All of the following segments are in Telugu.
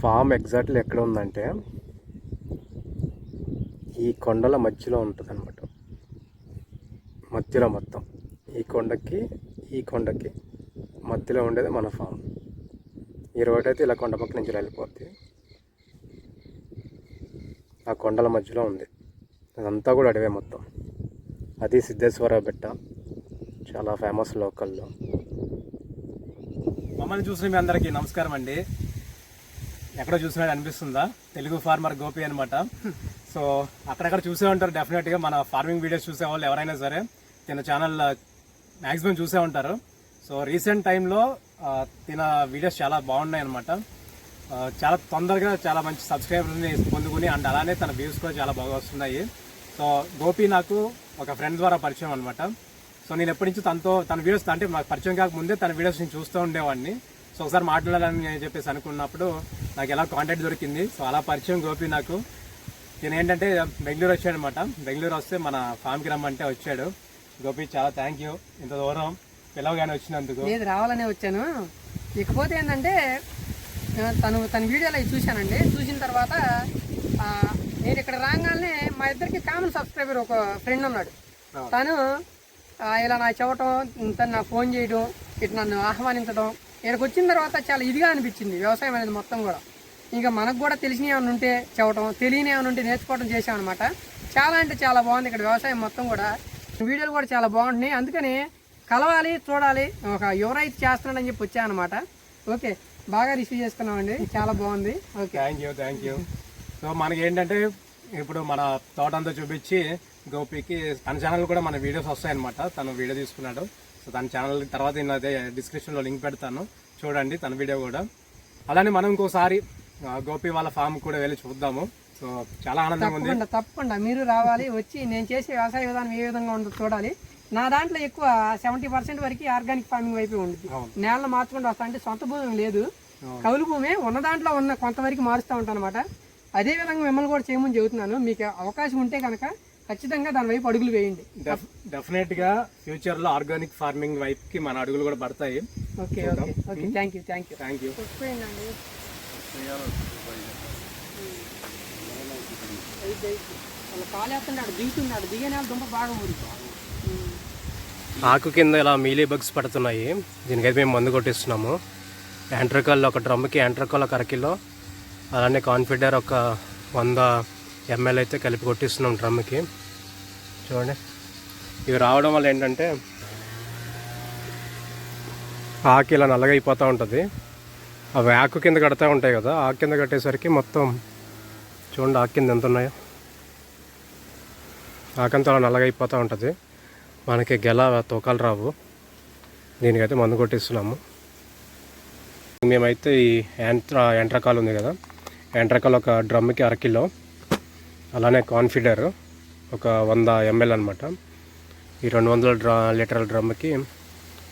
ఫామ్ ఎగ్జాక్ట్లీ ఎక్కడ ఉందంటే ఈ కొండల మధ్యలో ఉంటుంది అనమాట. మధ్యలో మొత్తం ఈ కొండకి మధ్యలో ఉండేది మన ఫామ్. ఈ రోడ్ అయితే ఇలా కొండ పక్క నుంచి వెళ్ళిపోద్ది. ఆ కొండల మధ్యలో ఉంది. అదంతా కూడా అడవే మొత్తం. అది సిద్ధేశ్వర బెట్ట, చాలా ఫేమస్ లోకల్లో. మమ్మల్ని చూసిన మీ అందరికీ నమస్కారం అండి. ఎక్కడో చూసినట్టు అనిపిస్తుందా? తెలుగు ఫార్మర్ గోపి అనమాట. సో అక్కడక్కడ చూసే ఉంటారు డెఫినెట్గా. మన ఫార్మింగ్ వీడియోస్ చూసే వాళ్ళు ఎవరైనా సరే తిన ఛానల్ మ్యాక్సిమం చూసే ఉంటారు. సో రీసెంట్ టైంలో తిన వీడియోస్ చాలా బాగున్నాయి అనమాట. చాలా తొందరగా చాలా మంచి సబ్స్క్రైబర్ని పొందుకుని అండ్ అలానే తన వ్యూస్ కూడా చాలా బాగా వస్తున్నాయి. సో గోపి నాకు ఒక ఫ్రెండ్ ద్వారా పరిచయం అనమాట. సో నేను ఎప్పటి నుంచి తన వీడియోస్ అంటే నాకు పరిచయం కాకముందే తన వీడియోస్ నేను చూస్తూ ఉండేవాడిని. సో ఒకసారి మాట్లాడాలని చెప్పేసి అనుకున్నప్పుడు నాకు ఎలా కాంటాక్ట్ దొరికింది. సో అలా పరిచయం గోపి నాకు. నేను ఏంటంటే బెంగళూరు వచ్చాడనమాట. బెంగళూరు వస్తే మన ఫామ్కి రమ్మంటే వచ్చాడు. గోపి చాలా థ్యాంక్ యూ, ఇంత దూరం పిలవగానే వచ్చినందుకు. లేదు, రావాలనే వచ్చాను. ఇకపోతే ఏంటంటే తన వీడియోలో చూశానండి. చూసిన తర్వాత నేను ఇక్కడ రాగానే మా ఇద్దరికి కామన్ సబ్స్క్రైబర్ ఒక ఫ్రెండ్ ఉన్నాడు. తను ఇలా నా చెప్పటం, తను నాకు ఫోన్ చేయడం, ఇటు నన్ను ఆహ్వానించడం, ఇక్కడికి వచ్చిన తర్వాత చాలా ఇదిగా అనిపించింది వ్యవసాయం అనేది మొత్తం కూడా. ఇంకా మనకు కూడా తెలిసినవి ఏమైనా ఉంటే చెప్పడం, తెలియని ఏమైనా ఉంటే నేర్చుకోవడం చేసామన్నమాట. చాలా అంటే చాలా బాగుంది ఇక్కడ వ్యవసాయం మొత్తం కూడా. వీడియోలు కూడా చాలా బాగుంటున్నాయి. అందుకని కలవాలి, చూడాలి, ఒక ఎవరైతే చేస్తున్నాడని చెప్పి వచ్చానమాట. ఓకే, బాగా రిసీవ్ చేసుకున్నామండి, చాలా బాగుంది. Okay, thank you. సో మనకి ఏంటంటే ఇప్పుడు మన తోట అంతా చూపించి గోపికి తన ఛానల్ కూడా మన వీడియోస్ వస్తాయన్నమాట. తను వీడియో తీసుకున్నాడు. సో తన ఛానల్ తర్వాత నేను అదే డిస్క్రిప్షన్లో లింక్ పెడతాను, చూడండి తన వీడియో కూడా. అలానే మనం ఇంకోసారి గోపి వాళ్ళ ఫామ్ కూడా వెళ్ళి చూద్దాము. సో చాలా ఆనందంగా ఉంది. తప్పకుండా మీరు రావాలి, వచ్చి నేను చేసే వ్యవసాయ విధానం ఏ విధంగా ఉంటుందో చూడాలి. నా దాంట్లో ఎక్కువ 70% వరకు ఆర్గానిక్ ఫార్మింగ్ వైపు ఉంటుంది. నేలను మార్చుకుంటూ వస్తా, అంటే సొంత భూమి లేదు, కౌలు భూమి ఉన్న దాంట్లో ఉన్న కొంతవరకు మారుస్తూ ఉంటాను అనమాట. అదే విధంగా మిమ్మల్ని కూడా చేయమని చెబుతున్నాను. మీకు అవకాశం ఉంటే కనుక ఖచ్చితంగా దాని వైపు అడుగులు వేయండి. డెఫినెట్ గా ఫ్యూచర్ లో ఆర్గానిక్ ఫార్మింగ్ వైపు కి మన అడుగులు కూడా పడతాయి. Okay, thank you. కాలేస్తున్నాడు, దిగుతున్నాడు, దిగేనాలు దుంప బాగా ఉంది. ఆకు కింద ఇలా మీలీ బగ్స్ పడుతున్నాయి. దీనికైతే మేము మందు కొట్టిస్తున్నాము. యాంట్రకాల్ ఒక డ్రమ్కి యాంట్రకాల్ ఒక అరకిలో, అలానే కాన్ఫిడర్ ఒక 100 ml అయితే కలిపి కొట్టిస్తున్నాం డ్రమ్కి. చూడండి, ఇవి రావడం వల్ల ఏంటంటే ఆకు ఇలా నల్లగా అయిపోతూ ఉంటుంది. అవి ఆకు కింద కడతా ఉంటాయి కదా, ఆకు కింద కట్టేసరికి మొత్తం చూడండి ఆకు కింద ఎంత ఉన్నాయో, ఆకంతా అలా నల్లగా అయిపోతూ ఉంటుంది. మనకి గెల తోకాలు రావు. దీనికైతే మందు కొట్టిస్తున్నాము. మేమైతే ఈ యాంట్రకాల్ ఉంది కదా, యాంట్రకాల్ ఒక డ్రమ్కి అరకిలో, అలానే కాన్ఫిడర్ ఒక 100 ml అనమాట. ఈ 200 లీటర్ల డ్రమ్కి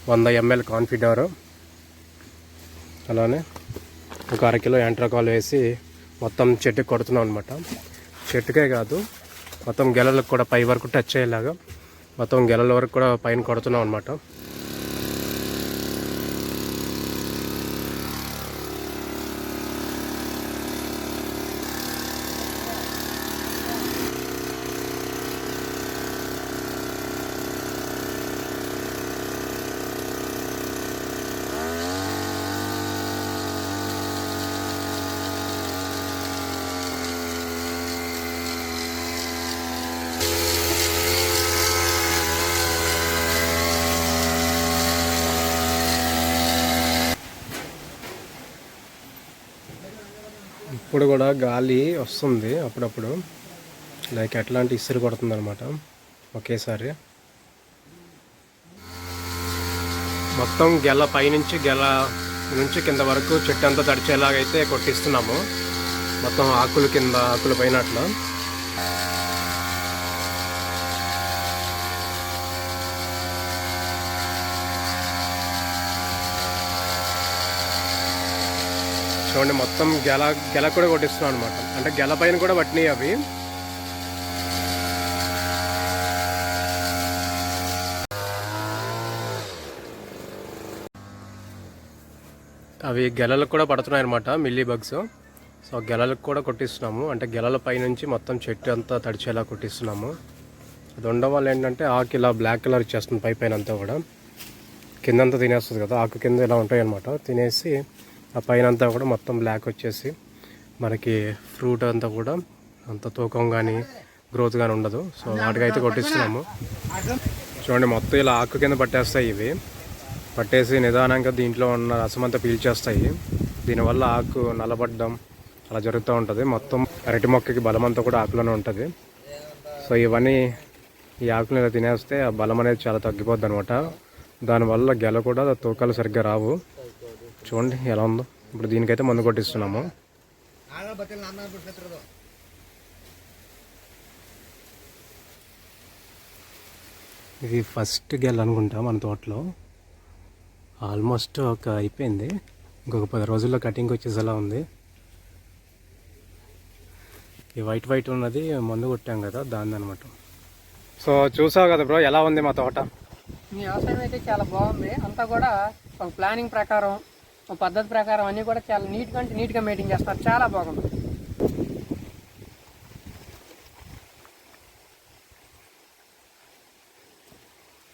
100 ml కాన్ఫిడర్, అలానే ఒక అరకిలో యాంట్రకాల్ వేసి మొత్తం చెట్టుకి కొడుతున్నాం అనమాట. చెట్టుకే కాదు, మొత్తం గెలలకు కూడా పై వరకు టచ్ అయ్యేలాగా మొత్తం గెలల వరకు కూడా పైన కొడుతున్నాం అనమాట. ఇప్పుడు కూడా గాలి వస్తుంది అప్పుడప్పుడు, లైక్ ఎట్లాంటి ఇసురు కొడుతుంది అనమాట ఒకేసారి. మొత్తం గెల పైనుంచి గెల నుంచి కింద వరకు చెట్టు అంతా తడిచేలాగైతే కొట్టిస్తున్నాము. మొత్తం ఆకులు కింద, ఆకుల పైన అట్లా. చూడండి, మొత్తం గెల కూడా కొట్టిస్తున్నాం అనమాట. అంటే గెల పైన కూడా పట్టినాయి అవి. అవి గెలలకు కూడా పడుతున్నాయి అనమాట మిల్లీ బగ్స్. సో గెలలకు కూడా కొట్టిస్తున్నాము, అంటే గెలల పైనుంచి మొత్తం చెట్టు అంతా తడిచేలా కొట్టిస్తున్నాము. అది ఉండడం వల్ల ఏంటంటే ఆకు ఇలా బ్లాక్ కలర్ ఇచ్చేస్తుంది పైన అంతా కూడా, కిందంతా తినేస్తుంది కదా, ఆకు కింద ఇలా ఉంటాయి అన్నమాట. తినేసి ఆ పైన అంతా కూడా మొత్తం బ్లాక్ వచ్చేసి మనకి ఫ్రూట్ అంతా కూడా అంత తూకం కానీ గ్రోత్ కానీ ఉండదు. సో వాటికైతే కొట్టిస్తున్నాము. చూడండి మొత్తం ఇలా ఆకు కింద పట్టేస్తాయి ఇవి, పట్టేసి నిదానంగా దీంట్లో ఉన్న రసం అంతా పీల్చేస్తాయి. దీనివల్ల ఆకు నల్లబడ్డం అలా జరుగుతూ ఉంటుంది. మొత్తం అరటి మొక్కకి బలం అంతా కూడా ఆకులోనే ఉంటుంది. సో ఇవన్నీ ఈ ఆకులు ఇలా తినేస్తే ఆ బలం అనేది చాలా తగ్గిపోద్ది అనమాట. దానివల్ల గెల కూడా తూకాలు సరిగ్గా రావు. చూడండి ఎలా ఉందో. ఇప్పుడు దీనికైతే మందు కొట్టిస్తున్నాము. ఇది ఫస్ట్ గెల అనుకుంటా మన తోటలో. ఆల్మోస్ట్ అయిపోయింది, ఇంకొక 10 రోజుల్లో కటింగ్ వచ్చేసేలా ఉంది. ఈ వైట్ ఉన్నది మందు కొట్టాం కదా దాన్ని అనమాట. సో చూసావు కదా బ్రో, ఎలా ఉంది మా తోట. మీ వ్యవసాయం అయితే చాలా బాగుంది. అంతా కూడా ఒక ప్లానింగ్ ప్రకారం, ఒక పద్ధతి ప్రకారం అన్నీ కూడా చాలా నీట్గా మెయింటైన్ చేస్తారు. చాలా బాగుంది.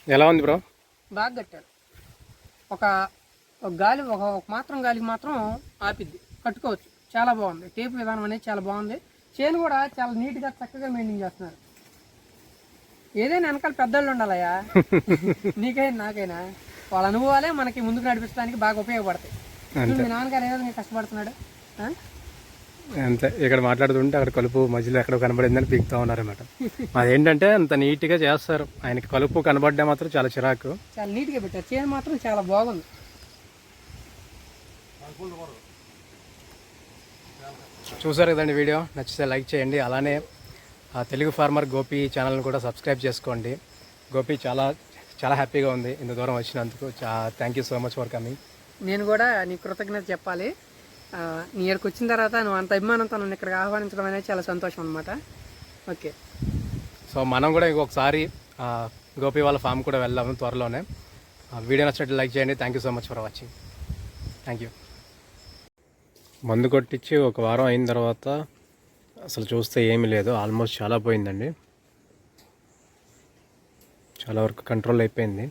ఎలా ఉంది బ్రో? బాగా కట్టారు. ఒక గాలి ఒక మాత్రం గాలికి మాత్రం ఆపిద్ది, కట్టుకోవచ్చు. చాలా బాగుంది. టేపు విధానం అనేది చాలా బాగుంది. చేను కూడా చాలా నీట్గా చక్కగా మెయింటైన్ చేస్తున్నారు. ఏదైనా వెనకాల పెద్దోళ్ళు ఉండాలయ్యా, నీకైనా నాకైనా. వాళ్ళ అనుభవాలే మనకి ముందుకు నడిపించడానికి బాగా ఉపయోగపడతాయి. మీ నాన్నగారు ఏదో నీకు కష్టపడుతున్నాడు అంతే. ఇక్కడ మాట్లాడుతుంటే అక్కడ కలుపు మధ్యలో ఎక్కడ కనబడిందని పీకుతా ఉన్నారన్నమాట. అదేంటంటే అంత నీట్గా చేస్తారు. ఆయనకి కలుపు కనబడ్డా మాత్రం చాలా చిరాకు. చాలా నీట్గా పెట్టారు. చేను మాత్రం చాలా బాగుంది. చూసారు కదండి వీడియో, నచ్చితే లైక్ చేయండి. అలానే తెలుగు ఫార్మర్ గోపి ఛానల్ని కూడా సబ్స్క్రైబ్ చేసుకోండి. గోపి చాలా చాలా హ్యాపీగా ఉంది ఇంత దూరం వచ్చినందుకు. Thank you so much for coming. నేను కూడా నీ కృతజ్ఞత చెప్పాలి. నీ ఇక్కడికి వచ్చిన తర్వాత నువ్వు అంత అభిమానంతో నన్ను ఇక్కడికి ఆహ్వానించడం అనేది చాలా సంతోషం అనమాట. ఓకే, సో మనం కూడా ఇంకొకసారి గోపి వాళ్ళ ఫామ్ కూడా వెళ్దాము త్వరలోనే. వీడియో నచ్చినట్టు లైక్ చేయండి. Thank you so much for watching. Thank you. మందు కొట్టించి 1 వారం అయిన తర్వాత అసలు చూస్తే ఏమీ లేదు. ఆల్మోస్ట్ చాలా పోయిందండి, చాలా వరకు కంట్రోల్ అయిపోయింది.